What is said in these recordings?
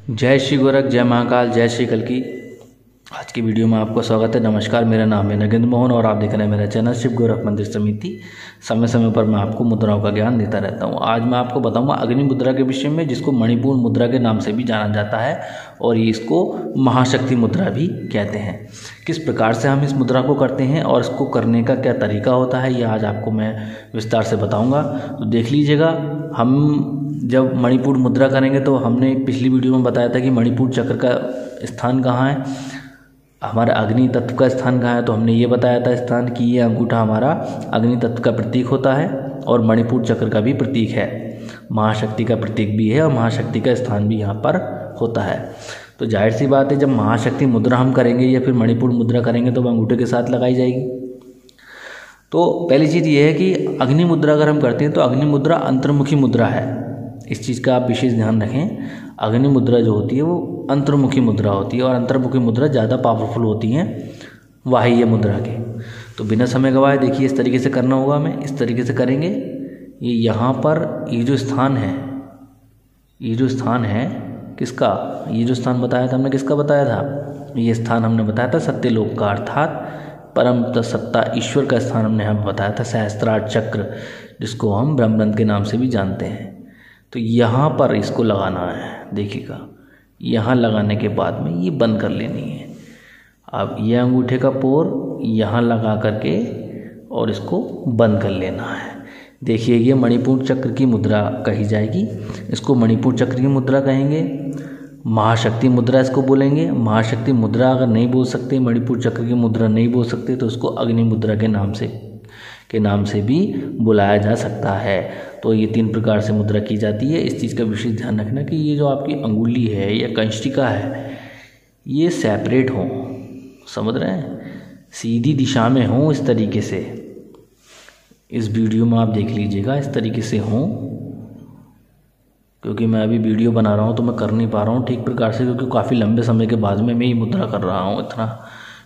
जय श्री गोरख, जय महाकाल, जय श्री कल्की। आज की वीडियो में आपका स्वागत है। नमस्कार, मेरा नाम है नगेंद्र मोहन और आप देख रहे हैं मेरा चैनल शिव गोरख मंदिर समिति। समय समय पर मैं आपको मुद्राओं का ज्ञान देता रहता हूं। आज मैं आपको बताऊंगा अग्नि मुद्रा के विषय में, जिसको मणिपुर मुद्रा के नाम से भी जाना जाता है और ये इसको महाशक्ति मुद्रा भी कहते हैं। किस प्रकार से हम इस मुद्रा को करते हैं और इसको करने का क्या तरीका होता है, ये आज आपको मैं विस्तार से बताऊँगा। तो देख लीजिएगा। हम जब मणिपुर मुद्रा करेंगे तो हमने पिछली वीडियो में बताया था कि मणिपुर चक्र का स्थान कहाँ है, हमारे अग्नि तत्व का स्थान कहाँ है। तो हमने ये बताया था स्थान कि ये अंगूठा हमारा अग्नि तत्व का प्रतीक होता है और मणिपुर चक्र का भी प्रतीक है, महाशक्ति का प्रतीक भी है और महाशक्ति का स्थान भी यहाँ पर होता है। तो जाहिर सी बात है, जब महाशक्ति मुद्रा हम करेंगे या फिर मणिपुर मुद्रा करेंगे तो वह अंगूठे के साथ लगाई जाएगी। तो पहली चीज़ ये है कि अग्नि मुद्रा अगर हम करते हैं तो अग्नि मुद्रा अंतर्मुखी मुद्रा है। इस चीज़ का आप विशेष ध्यान रखें। अग्नि मुद्रा जो होती है वो अंतर्मुखी मुद्रा होती है और अंतर्मुखी मुद्रा ज़्यादा पावरफुल होती हैं बाह्य मुद्रा के। तो बिना समय गवाए देखिए, इस तरीके से करना होगा। हमें इस तरीके से करेंगे। ये यहाँ पर ये जो स्थान है किसका, ये जो स्थान बताया था हमने, किसका बताया था, ये स्थान हमने बताया था सत्यलोक का, अर्थात परम सत्ता ईश्वर का स्थान हमने हमें बताया था, सहस्त्रार चक्र, जिसको हम ब्रह्मरंध्र के नाम से भी जानते हैं। तो यहाँ पर इसको लगाना है। देखिएगा, यहाँ लगाने के बाद में ये बंद कर लेनी है। अब ये अंगूठे का पोर यहाँ लगा करके और इसको बंद कर लेना है। देखिए, ये मणिपुर चक्र की मुद्रा कही जाएगी। इसको मणिपुर चक्र की मुद्रा कहेंगे, महाशक्ति मुद्रा इसको बोलेंगे। महाशक्ति मुद्रा अगर नहीं बोल सकते, मणिपुर चक्र की मुद्रा नहीं बोल सकते, तो उसको अग्नि मुद्रा के नाम से भी बुलाया जा सकता है। तो ये 3 प्रकार से मुद्रा की जाती है। इस चीज़ का विशेष ध्यान रखना कि ये जो आपकी अंगुली है या कंष्टिका है, ये सेपरेट हो, समझ रहे हैं, सीधी दिशा में हो। इस तरीके से इस वीडियो में आप देख लीजिएगा, इस तरीके से हो। क्योंकि मैं अभी वीडियो बना रहा हूँ तो मैं कर नहीं पा रहा हूँ ठीक प्रकार से, क्योंकि काफ़ी लंबे समय के बाद में मैं ये मुद्रा कर रहा हूँ इतना,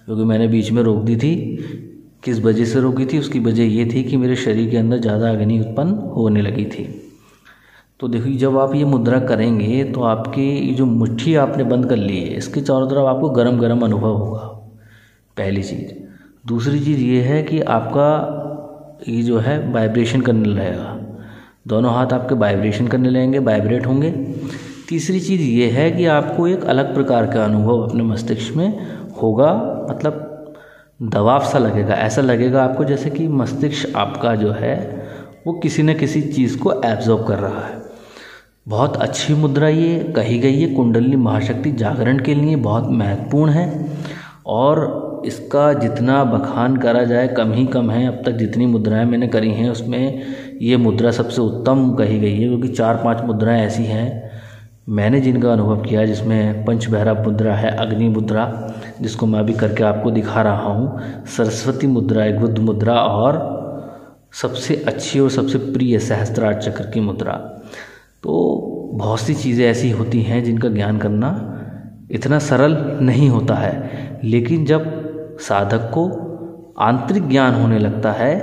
क्योंकि मैंने बीच में रोक दी थी। किस वजह से रोकी थी, उसकी वजह ये थी कि मेरे शरीर के अंदर ज़्यादा अग्नि उत्पन्न होने लगी थी। तो देखिए, जब आप ये मुद्रा करेंगे तो आपकी ये जो मुट्ठी आपने बंद कर ली है, इसके चारों तरफ आपको गरम गरम अनुभव होगा, पहली चीज़। दूसरी चीज़ ये है कि आपका ये जो है वाइब्रेशन करने लगेगा, दोनों हाथ आपके वाइब्रेशन करने लगेंगे, वाइब्रेट होंगे। तीसरी चीज़ ये है कि आपको एक अलग प्रकार का अनुभव अपने मस्तिष्क में होगा, मतलब दबाव सा लगेगा। ऐसा लगेगा आपको जैसे कि मस्तिष्क आपका जो है वो किसी न किसी चीज़ को एब्जॉर्ब कर रहा है। बहुत अच्छी मुद्रा ये कही गई है। कुंडलिनी महाशक्ति जागरण के लिए बहुत महत्वपूर्ण है और इसका जितना बखान करा जाए कम ही कम है। अब तक जितनी मुद्राएं मैंने करी हैं उसमें ये मुद्रा सबसे उत्तम कही गई है, क्योंकि 4-5 मुद्राएं ऐसी हैं मैंने जिनका अनुभव किया, जिसमें पंचभैरव मुद्रा है, अग्नि मुद्रा जिसको मैं अभी करके आपको दिखा रहा हूँ, सरस्वती मुद्रा है, गुद मुद्रा, और सबसे अच्छी और सबसे प्रिय सहस्त्रार चक्र की मुद्रा। तो बहुत सी चीज़ें ऐसी होती हैं जिनका ज्ञान करना इतना सरल नहीं होता है, लेकिन जब साधक को आंतरिक ज्ञान होने लगता है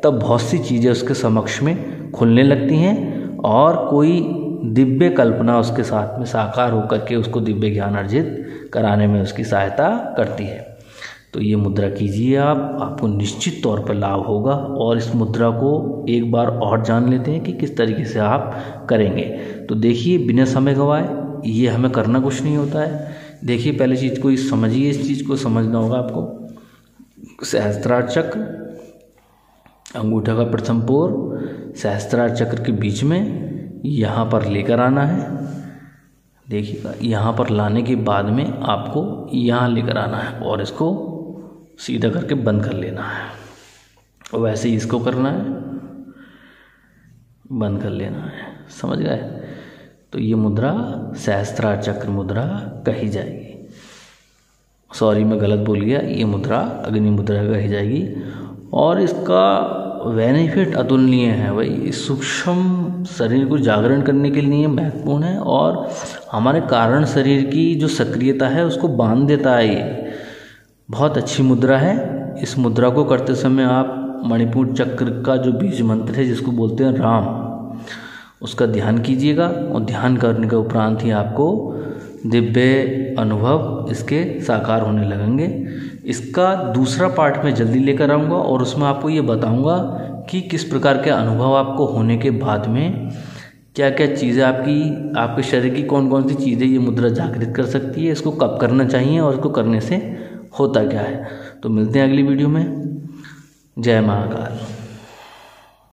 तब बहुत सी चीज़ें उसके समक्ष में खुलने लगती हैं और कोई दिव्य कल्पना उसके साथ में साकार होकर के उसको दिव्य ज्ञान अर्जित कराने में उसकी सहायता करती है। तो ये मुद्रा कीजिए आपको निश्चित तौर पर लाभ होगा। और इस मुद्रा को एक बार और जान लेते हैं कि किस तरीके से आप करेंगे। तो देखिए, बिना समय गवाए, ये हमें करना कुछ नहीं होता है। देखिए, पहले चीज़ को समझिए, इस चीज़ को समझना होगा आपको। सहस्त्रार चक्र, अंगूठा का प्रथम पोर सहस्त्रार चक्र के बीच में यहाँ पर लेकर आना है। देखिएगा, यहाँ पर लाने के बाद में आपको यहाँ लेकर आना है और इसको सीधा करके बंद कर लेना है। और वैसे ही इसको करना है, बंद कर लेना है, समझ गए। तो ये मुद्रा सहस्त्रार चक्र मुद्रा कही जाएगी। सॉरी, मैं गलत बोल गया, ये मुद्रा अग्नि मुद्रा कही जाएगी। और इसका बेनिफिट अतुलनीय है भाई। सूक्ष्म शरीर को जागरण करने के लिए महत्वपूर्ण है और हमारे कारण शरीर की जो सक्रियता है उसको बांध देता है। ये बहुत अच्छी मुद्रा है। इस मुद्रा को करते समय आप मणिपुर चक्र का जो बीज मंत्र है, जिसको बोलते हैं राम, उसका ध्यान कीजिएगा। और ध्यान करने के उपरांत ही आपको दिव्य अनुभव इसके साकार होने लगेंगे। इसका दूसरा पार्ट मैं जल्दी लेकर आऊँगा और उसमें आपको ये बताऊँगा कि किस प्रकार के अनुभव आपको होने के बाद में क्या क्या चीज़ें आपके शरीर की कौन कौन सी चीज़ें ये मुद्रा जागृत कर सकती है, इसको कब करना चाहिए और इसको करने से होता क्या है। तो मिलते हैं अगली वीडियो में। जय महाकाल।